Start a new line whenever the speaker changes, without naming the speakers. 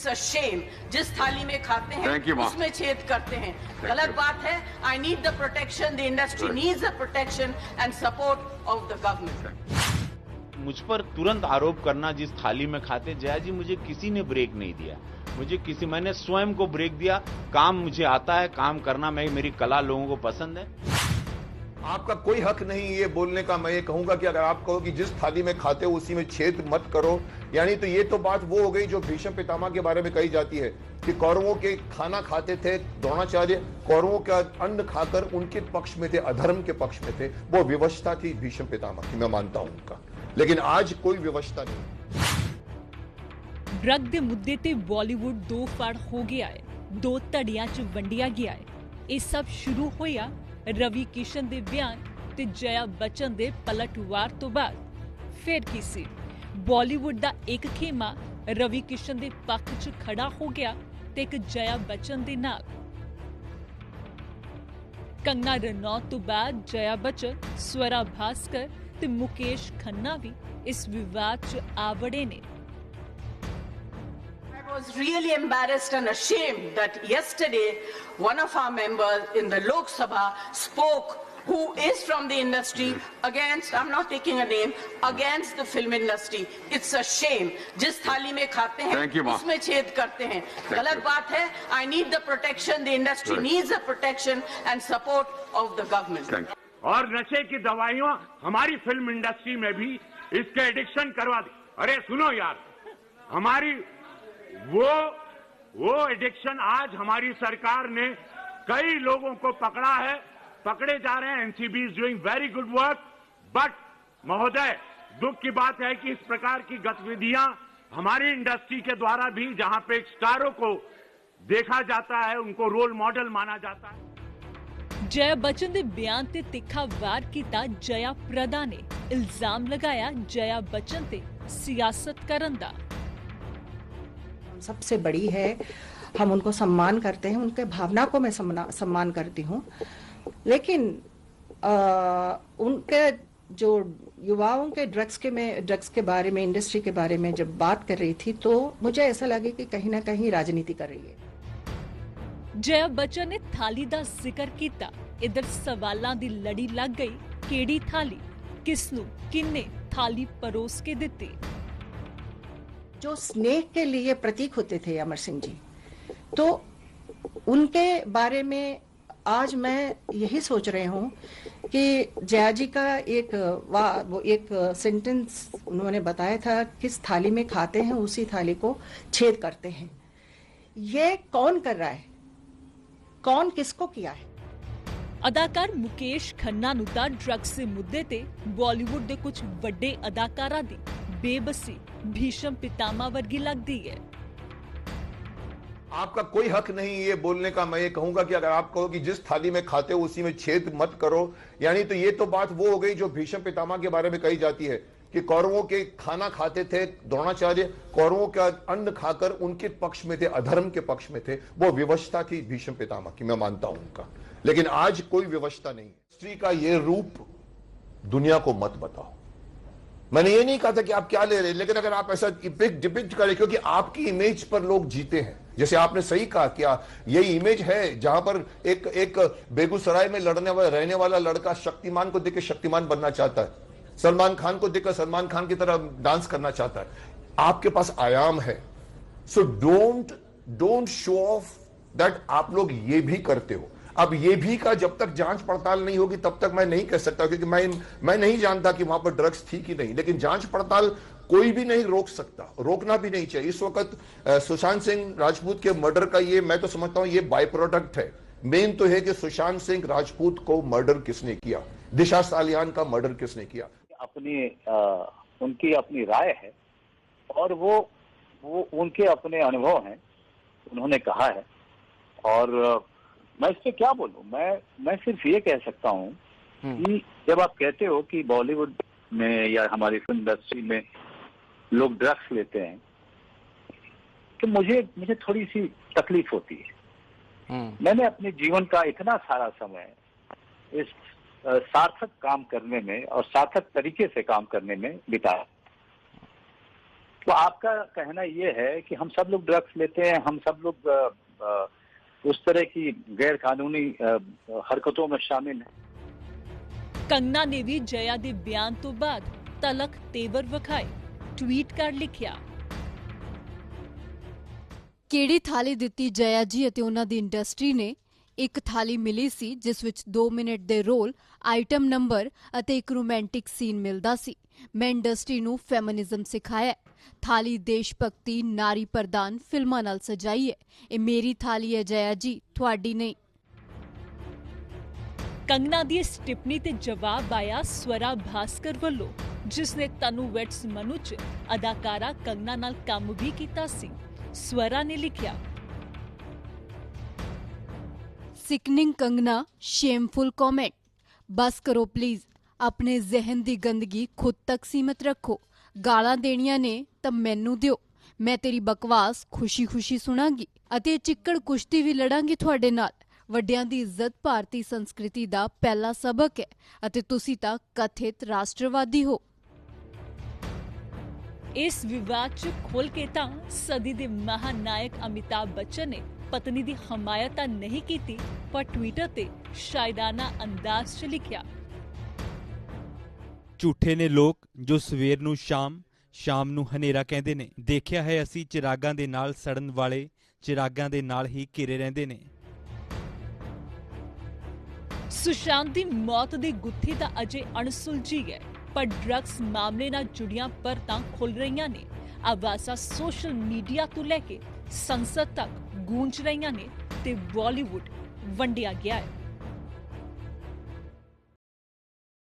It's a shame. जिस थाली में खाते हैं उसमें छेद करते हैं, गलत बात है। I need the protection, the industry needs the protection and support of the government.
मुझ पर तुरंत आरोप करना, जिस थाली में खाते, जया जी मुझे किसी ने ब्रेक नहीं दिया, मैंने स्वयं को ब्रेक दिया। काम मुझे आता है, काम करना मेरी कला लोगों को पसंद है।
आपका कोई हक नहीं ये बोलने का। मैं ये कहूंगा कि अगर आप कहो कि जिस थाली में खाते हो उसी में छेद मत करो, यानी तो ये तो बात वो हो गई जो भीष्म पितामह के बारे में कही जाती है कि कौरवों के खाना खाते थे द्रोणाचार्य, कौरवों का अन्न खाकर उनके पक्ष में थे, अधर्म के पक्ष में थे। वो विवशता थी भीष्म पितामह की, मैं मानता हूं उनका, लेकिन आज कोई विवशता नहीं।
ड्रग के मुद्दे ते बॉलीवुड दो फड़ हो गया है, दो धड़ियां च वंडिया गया है। ये सब शुरू होया रवि किशन दे बयान ते जया बच्चन दे पलटवार तो बाद। फिर की सी बॉलीवुड दा एक खेमा रवि किशन दे पक्ष च खड़ा हो गया ते एक जया बच्चन दे नाल। कंगना रनौत तो बाद जया बच्चन, स्वरा भास्कर ते मुकेश खन्ना भी इस विवाद च आवड़े ने।
I was really embarrassed and ashamed that yesterday one of our members in the Lok Sabha spoke, who is from the industry, against, I'm not taking a name, against the film industry. It's a shame. जिस थाली में खाते हैं उसमें छेद करते हैं, गलत बात है। I need the protection, the industry needs the protection and support of the government.
और नशे की दवाइयां हमारी फिल्म इंडस्ट्री में भी इसके एडिक्शन करवा दी। अरे सुनो यार, हमारी वो एडिक्शन आज हमारी सरकार ने कई लोगों को पकड़ा है, पकड़े जा रहे हैं। NCB is doing very good work, but महोदय दुख की बात है कि इस प्रकार की गतिविधियां हमारी इंडस्ट्री के द्वारा भी, जहां पे स्टारों को देखा जाता है, उनको रोल मॉडल माना जाता है।
जया बच्चन दे बयान ते तिखा वार कीता जया प्रदा ने। इल्जाम लगाया जया बच्चन ते सियासत करन दा।
सबसे बड़ी है, हम उनको सम्मान करते हैं, उनके भावना को मैं सम्मान करती हूँ, लेकिन उनके जो युवाओं के ड्रग्स के बारे में, इंडस्ट्री के बारे में जब बात कर रही थी तो मुझे ऐसा लगे कि कहीं ना कहीं राजनीति कर रही है।
जया बच्चन ने थाली दा जिक्र किया। इधर सवालां दी लड़ी लग गई, केड़ी थाली, किसनू किन्ने थाली परोस के दिती।
जो स्नेह के लिए प्रतीक होते थे अमर सिंह जी, तो उनके बारे में आज मैं यही सोच रही हूँ कि जया जी का एक सेंटेंस उन्होंने बताया था, किस थाली में खाते हैं उसी थाली को छेद करते हैं। ये कौन कर रहा है, कौन किसको किया है?
अदाकार मुकेश खन्ना नु तां ड्रग्स दे मुद्दे ते बॉलीवुड दे कुछ वड्डे अदाकारां दी बेबसी भीष्म पितामह वर्गी लगती है।
आपका कोई हक नहीं ये बोलने का। मैं ये कहूंगा कि अगर आप कहो कि जिस थाली में खाते हो उसी में छेद मत करो, यानी तो ये तो बात वो हो गई जो भीष्म पितामह के बारे में कही जाती है कि कौरवों के खाना खाते थे द्रोणाचार्य, कौरवों का अन्न खाकर उनके पक्ष में थे, अधर्म के पक्ष में थे। वो विवशता थी भीष्म पितामह की, मैं मानता हूं उनका, लेकिन आज कोई विवशता नहीं। स्त्री का ये रूप दुनिया को मत बताओ। मैंने ये नहीं कहा था कि आप क्या ले रहे हैं, लेकिन अगर आप ऐसा डिपिक्ट करें, क्योंकि आपकी इमेज पर लोग जीते हैं। जैसे आपने सही कहा, क्या ये इमेज है जहां पर एक बेगूसराय में रहने वाला लड़का शक्तिमान को देखकर शक्तिमान बनना चाहता है, सलमान खान को देखकर सलमान खान की तरह डांस करना चाहता है। आपके पास आयाम है, so don't show off that आप लोग ये भी करते हो। अब ये भी का जब तक जांच पड़ताल नहीं होगी तब तक मैं नहीं कह सकता, क्योंकि मैं नहीं जानता कि वहां पर ड्रग्स थी कि नहीं, लेकिन जांच पड़ताल कोई भी नहीं रोक सकता, रोकना भी नहीं चाहिए। इस वक्त सुशांत सिंह राजपूत के मर्डर का ये मैं तो समझता हूं ये बाय प्रोडक्ट है। मेन तो है कि सुशांत सिंह राजपूत को मर्डर किसने किया, दिशा सालियान का मर्डर किसने किया।
उनकी अपनी राय है और वो उनके अपने अनुभव हैं, उन्होंने कहा है, और मैं इस पे क्या बोलूं। मैं सिर्फ ये कह सकता हूं कि जब आप कहते हो कि बॉलीवुड में या हमारी फिल्म इंडस्ट्री में लोग ड्रग्स लेते हैं, तो मुझे थोड़ी सी तकलीफ होती है। मैंने अपने जीवन का इतना सारा समय इस सार्थक काम करने में और सार्थक तरीके से काम करने में बिताया। तो आपका कहना ये है कि हम सब लोग ड्रग्स लेते हैं, हम सब लोग उस तरह की गैर कानूनी हरकतों में शामिल हैं।
कंगना ने भी जया ਦੇ ਬਿਆਨ ਤੋਂ ਬਾਅਦ ਤਲਕ ਤੇਵਰ ਵਿਖਾਏ, ਟਵੀਟ ਕਰ ਲਿਖਿਆ,
ਕਿਹੜੀ ਥਾਲੀ ਦਿੱਤੀ ਜया ਜੀ ਅਤੇ ਉਹਨਾਂ ਦੀ ਇੰਡਸਟਰੀ ਨੇ। ਇੱਕ ਥਾਲੀ ਮਿਲੀ ਸੀ ਜਿਸ ਵਿੱਚ 2 ਮਿੰਟ ਦੇ ਰੋਲ, ਆਈਟਮ ਨੰਬਰ ਅਤੇ ਇੱਕ ਰੋਮਾਂਟਿਕ ਸੀਨ ਮਿਲਦਾ ਸੀ। ਮੈਂ ਇੰਡਸਟਰੀ ਨੂੰ ਫੈਮਿਨਿਜ਼ਮ ਸਿਖਾਇਆ। ਥਾਲੀ ਦੇਸ਼ ਭਗਤੀ, ਨਾਰੀ ਪ੍ਰਦਾਨ ਫਿਲਮਾਂ ਨਾਲ ਸਜਾਈ ਹੈ। ਇਹ ਮੇਰੀ ਥਾਲੀ ਹੈ ਜया ਜੀ, ਤੁਹਾਡੀ ਨਹੀਂ।
ਕੰਗਨਾ ਦੀ ਇਸ ਟਿੱਪਣੀ ਤੇ ਜਵਾਬ ਆਇਆ ਸਵਰਾ ਭਾਸਕਰ ਵੱਲੋਂ, ਜਿਸ ਨੇ ਤਨੂ ਵੈਟਸ ਮਨੂ 'ਚ ਅਦਾਕਾਰਾ ਕੰਗਨਾ ਨਾਲ ਕੰਮ ਵੀ ਕੀਤਾ ਸੀ। ਸਵਰਾ ਨੇ ਲਿਖਿਆ,
ਸਿਕਨਿੰਗ ਕੰਗਨਾ, ਸ਼ੇਮਫੁਲ ਕਮੈਂਟ। ਬਸ ਕਰੋ ਪਲੀਜ਼, ਆਪਣੇ ਜ਼ਿਹਨ ਦੀ ਗੰਦਗੀ ਖੁਦ ਤੱਕ ਸੀਮਤ ਰੱਖੋ। ਗਾਲਾਂ ਦੇਣੀਆਂ ਨੇ ਤਾਂ ਮੈਨੂੰ ਦਿਓ, ਮੈਂ ਤੇਰੀ ਬਕਵਾਸ ਖੁਸ਼ੀ-ਖੁਸ਼ੀ ਸੁਣਾਂਗੀ ਅਤੇ ਚਿੱਕੜ ਕੁਸ਼ਤੀ ਵੀ ਲੜਾਂਗੀ ਤੁਹਾਡੇ ਨਾਲ। ਵੱਡਿਆਂ ਦੀ ਇੱਜ਼ਤ ਭਾਰਤੀ ਸੰਸਕ੍ਰਿਤੀ ਦਾ ਪਹਿਲਾ ਸਬਕ ਹੈ ਅਤੇ ਤੁਸੀਂ ਤਾਂ ਕਥਿਤ ਰਾਸ਼ਟਰਵਾਦੀ ਹੋ।
ਇਸ ਵਿਵਾਦ 'ਚ ਖੁੱਲ੍ਹ ਕੇ ਤਾਂ ਸਦੀ ਦੇ ਮਹਾਨਾਇਕ ਅਮਿਤਾਭ ਬੱਚਨ ਨੇ ਪਤਨੀ ਦੀ ਹਮਾਇਤ ਤਾਂ ਨਹੀਂ ਕੀਤੀ, ਪਰ ਟਵਿੱਟਰ ਤੇ ਸ਼ਾਇਦਾਨਾ ਅੰਦਾਜ਼ 'ਚ ਲਿਖਿਆ,
ਝੂਠੇ ਨੇ ਲੋਕ ਜੋ ਸਵੇਰ ਨੂੰ ਸ਼ਾਮ ਨੂੰ ਹਨੇਰਾ ਕਹਿੰਦੇ ਨੇ। ਦੇਖਿਆ ਹੈ ਅਸੀਂ ਚਿਰਾਗਾਂ ਦੇ ਨਾਲ ਸੜਨ ਵਾਲੇ ਚਿਰਾਗਾਂ ਦੇ ਨਾਲ ਹੀ ਘਿਰੇ ਰਹਿੰਦੇ ਨੇ।
ਸੁਸ਼ਾਂਤ ਦੀ ਮੌਤ ਦੀ ਗੁੱਥੀ ਤਾਂ ਅਜੇ ਅਣਸੁਲਝੀ ਹੈ, ਪਰ ਡਰੱਗਸ ਮਾਮਲੇ ਨਾਲ ਜੁੜੀਆਂ ਪਰਤਾਂ ਖੁੱਲ ਰਹੀਆਂ ਨੇ। ਆਵਾਜ਼ਾਂ ਸੋਸ਼ਲ ਮੀਡੀਆ ਤੋਂ ਲੈ ਕੇ ਸੰਸਦ ਤੱਕ ਗੂੰਜ ਰਹੀਆਂ ਨੇ ਤੇ ਬਾਲੀਵੁੱਡ ਵੰਡਿਆ ਗਿਆ ਹੈ।